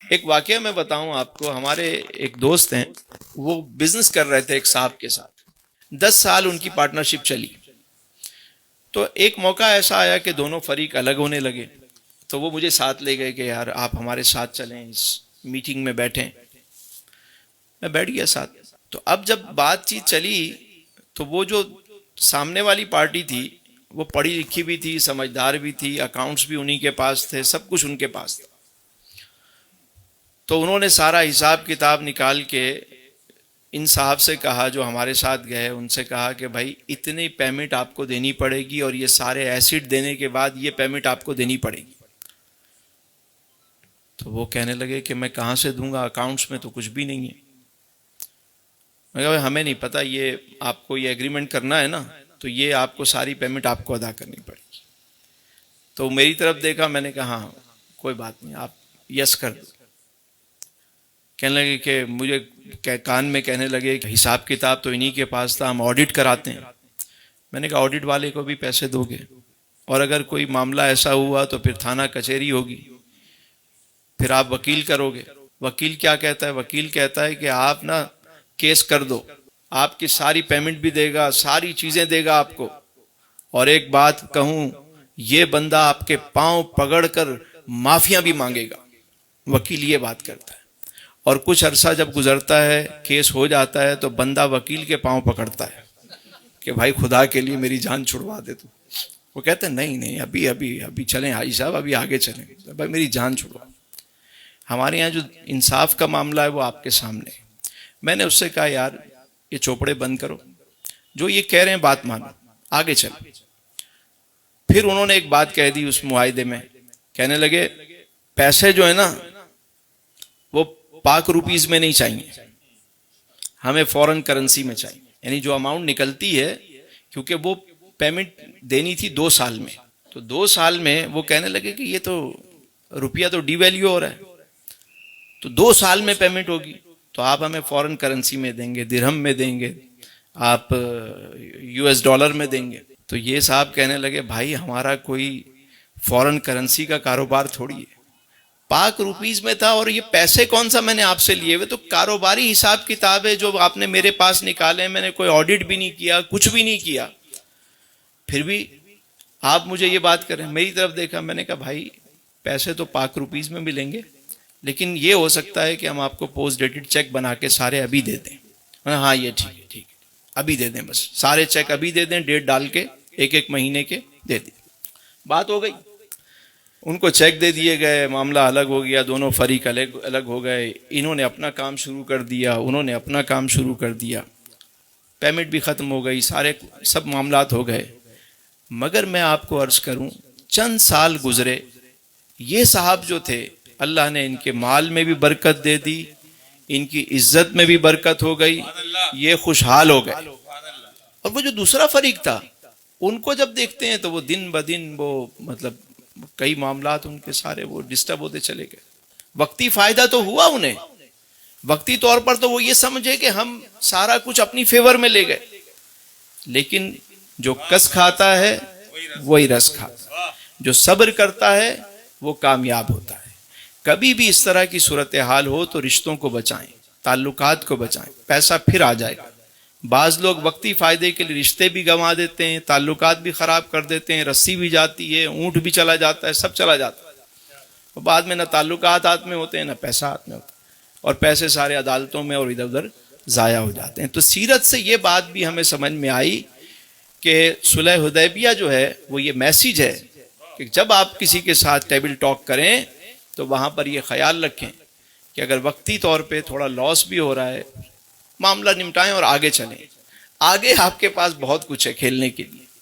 ایک واقعہ میں بتاؤں آپ کو. ہمارے ایک دوست ہیں, وہ بزنس کر رہے تھے ایک صاحب کے ساتھ. 10 سال ان کی پارٹنرشپ چلی. تو ایک موقع ایسا آیا کہ دونوں فریق الگ ہونے لگے. تو وہ مجھے ساتھ لے گئے کہ یار آپ ہمارے ساتھ چلیں, اس میٹنگ میں بیٹھیں. میں بیٹھ گیا ساتھ. تو اب جب بات چیت چلی تو وہ جو سامنے والی پارٹی تھی وہ پڑھی لکھی بھی تھی, سمجھدار بھی تھی, اکاؤنٹس بھی انہی کے پاس تھے, سب کچھ ان کے پاس تھا. تو انہوں نے سارا حساب کتاب نکال کے ان صاحب سے کہا جو ہمارے ساتھ گئے, ان سے کہا کہ بھائی اتنی پیمنٹ آپ کو دینی پڑے گی اور یہ سارے ایسڈ دینے کے بعد یہ پیمنٹ آپ کو دینی پڑے گی. تو وہ کہنے لگے کہ میں کہاں سے دوں گا, اکاؤنٹس میں تو کچھ بھی نہیں ہے. میں کہا ہمیں نہیں پتہ, یہ آپ کو یہ ایگریمنٹ کرنا ہے نا, تو یہ آپ کو ساری پیمنٹ آپ کو ادا کرنی پڑے گی. تو میری طرف دیکھا, میں نے کہا ہاں کوئی بات نہیں, آپ یس کر دو. کہنے لگے کہ مجھے کان میں کہنے لگے کہ حساب کتاب تو انہی کے پاس تھا, ہم آڈٹ کراتے ہیں. میں نے کہا آڈٹ والے کو بھی پیسے دو گے, اور اگر کوئی معاملہ ایسا ہوا تو پھر تھانہ کچہری ہوگی, پھر آپ وکیل کرو گے. وکیل کیا کہتا ہے؟ وکیل کہتا ہے کہ آپ نا کیس کر دو, آپ کی ساری پیمنٹ بھی دے گا, ساری چیزیں دے گا آپ کو, اور ایک بات کہوں, یہ بندہ آپ کے پاؤں پکڑ کر معافیاں بھی مانگے گا. وکیل یہ بات کرتا ہے. اور کچھ عرصہ جب گزرتا ہے, کیس ہو جاتا ہے, تو بندہ وکیل کے پاؤں پکڑتا ہے کہ بھائی خدا کے لیے میری جان چھڑوا دے تو. وہ کہتے ہیں نہیں ابھی چلیں حاجی صاحب, ابھی آگے چلیں, بھائی میری جان چھڑوا. ہمارے یہاں جو انصاف کا معاملہ ہے وہ آپ کے سامنے. میں نے اس سے کہا یار یہ چوپڑے بند کرو, جو یہ کہہ رہے ہیں بات مانو, آگے چلیں. پھر انہوں نے ایک بات کہہ دی اس معاہدے میں. کہنے لگے پیسے جو ہے نا وہ پاک روپیز میں نہیں چاہیے, ہمیں فورن کرنسی میں چاہیے. یعنی جو اماؤنٹ نکلتی ہے, کیونکہ وہ پیمنٹ دینی تھی 2 سال میں, تو 2 سال میں وہ کہنے لگے کہ یہ تو روپیہ تو ڈی ویلیو ہو رہا ہے, تو 2 سال میں پیمنٹ ہوگی تو آپ ہمیں فورن کرنسی میں دیں گے, درہم میں دیں گے, آپ US ڈالر میں دیں گے. تو یہ صاحب کہنے لگے بھائی ہمارا کوئی فورن کرنسی کا کاروبار تھوڑی ہے, پاک روپیز میں تھا, اور یہ پیسے کون سا میں نے آپ سے لیے ہوئے, تو کاروباری حساب کتاب ہے جو آپ نے میرے پاس نکالے, میں نے کوئی آڈٹ بھی نہیں کیا, کچھ بھی نہیں کیا, پھر بھی آپ مجھے یہ بات کریں. میری طرف دیکھا, میں نے کہا بھائی پیسے تو پاک روپیز میں ملیں گے, لیکن یہ ہو سکتا ہے کہ ہم آپ کو پوسٹ ڈیٹڈ چیک بنا کے سارے ابھی دے دیں. ہاں یہ ٹھیک ہے, ابھی دے دیں, بس سارے چیک ابھی دے دیں, ڈیٹ ڈال کے 1 مہینے کے دے دیں. بات ہو گئی. ان کو چیک دے دیے گئے, معاملہ الگ ہو گیا, دونوں فریق الگ ہو گئے. انہوں نے اپنا کام شروع کر دیا, انہوں نے اپنا کام شروع کر دیا, پیمنٹ بھی ختم ہو گئی, سب معاملات ہو گئے. مگر میں آپ کو عرض کروں, چند سال گزرے, یہ صاحب جو تھے اللہ نے ان کے مال میں بھی برکت دے دی, ان کی عزت میں بھی برکت ہو گئی, یہ خوشحال ہو گئے. اور وہ جو دوسرا فریق تھا, ان کو جب دیکھتے ہیں تو وہ دن بدن وہ مطلب کئی معاملات ان کے سارے وہ ڈسٹرب ہوتے چلے گئے. وقتی فائدہ تو ہوا انہیں, وقتی طور پر تو وہ یہ سمجھے کہ ہم سارا کچھ اپنی فیور میں لے گئے, لیکن جو کس کھاتا ہے وہی رس کھاتا ہے, جو صبر کرتا ہے وہ کامیاب ہوتا ہے. کبھی بھی اس طرح کی صورتحال ہو تو رشتوں کو بچائیں, تعلقات کو بچائیں, پیسہ پھر آ جائے گا. بعض لوگ وقتی فائدے کے لیے رشتے بھی گنوا دیتے ہیں, تعلقات بھی خراب کر دیتے ہیں, رسی بھی جاتی ہے, اونٹ بھی چلا جاتا ہے, سب چلا جاتا ہے, اور بعد میں نہ تعلقات ہاتھ میں ہوتے ہیں نہ پیسہ ہاتھ میں ہوتا ہے, اور پیسے سارے عدالتوں میں اور ادھر ادھر ضائع ہو جاتے ہیں. تو سیرت سے یہ بات بھی ہمیں سمجھ میں آئی کہ صلح حدیبیہ جو ہے وہ یہ میسیج ہے کہ جب آپ کسی کے ساتھ ٹیبل ٹاک کریں تو وہاں پر یہ خیال رکھیں کہ اگر وقتی طور پہ تھوڑا لاس بھی ہو رہا ہے, معاملہ نمٹائیں اور آگے چلیں. آگے آپ کے پاس بہت کچھ ہے کھیلنے کے لیے.